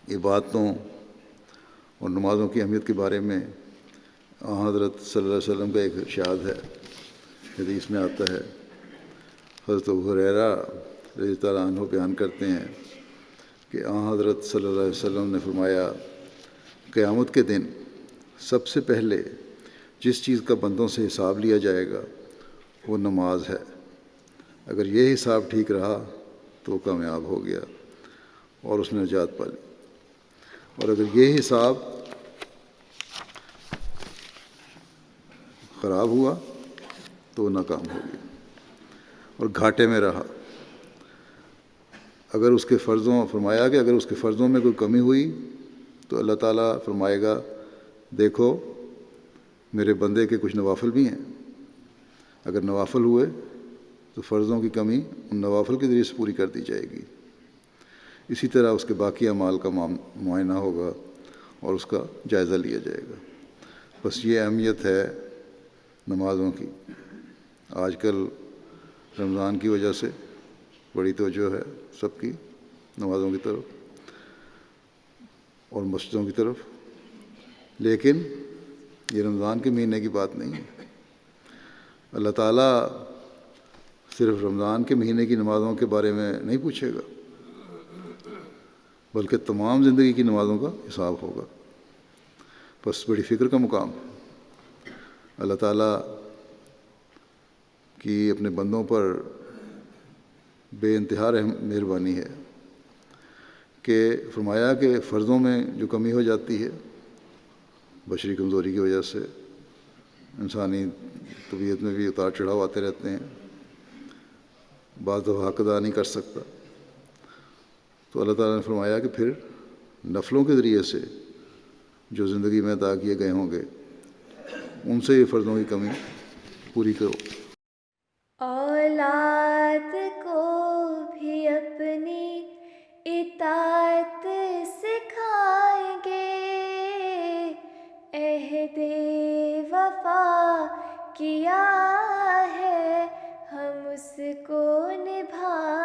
عبادتوں اور نمازوں کی اہمیت کے بارے میں حضرت صلی اللہ علیہ وسلم کا ایک ارشاد ہے، حدیث میں آتا ہے۔ حضرت ابو ہریرہ رضی اللہ عنہ بیان کرتے ہیں کہ حضرت صلی اللہ علیہ وسلم نے فرمایا، قیامت کے دن سب سے پہلے جس چیز کا بندوں سے حساب لیا جائے گا وہ نماز ہے۔ اگر یہ حساب ٹھیک رہا تو وہ کامیاب ہو گیا اور اس نے نجات پا لی، اور اگر یہ حساب خراب ہوا تو وہ ناکام ہو گیا اور گھاٹے میں رہا۔ اگر اس کے فرضوں فرمایا کہ اگر اس کے فرضوں میں کوئی کمی ہوئی تو اللہ تعالیٰ فرمائے گا، دیکھو میرے بندے کے کچھ نوافل بھی ہیں، اگر نوافل ہوئے تو فرضوں کی کمی ان نوافل کے ذریعے سے پوری کر دی جائے گی۔ اسی طرح اس کے باقی اعمال کا معائنہ ہوگا اور اس کا جائزہ لیا جائے گا۔ بس یہ اہمیت ہے نمازوں کی۔ آج کل رمضان کی وجہ سے بڑی توجہ ہے سب کی نمازوں کی طرف اور مسجدوں کی طرف، لیکن یہ رمضان کے مہینے کی بات نہیں ہے۔ اللہ تعالیٰ صرف رمضان کے مہینے کی نمازوں کے بارے میں نہیں پوچھے گا، بلکہ تمام زندگی کی نمازوں کا حساب ہوگا۔ بس بڑی فکر کا مقام ہے۔ اللہ تعالیٰ کی اپنے بندوں پر بے انتہا مہربانی ہے کہ فرمایا کہ فرضوں میں جو کمی ہو جاتی ہے بشری کمزوری کی وجہ سے، انسانی طبیعت میں بھی اتار چڑھاؤ آتے رہتے ہیں، بعض دفعہ حق ادا نہیں کر سکتا، تو اللہ تعالیٰ نے فرمایا کہ پھر نفلوں کے ذریعے سے جو زندگی میں عطا کیے گئے ہوں گے ان سے یہ فرضوں کی کمی پوری کرو۔ اولاد کو بھی اپنی اطاعت سکھائیں گے، عہد وفا کیا ہے ہم اس کو نبھائیں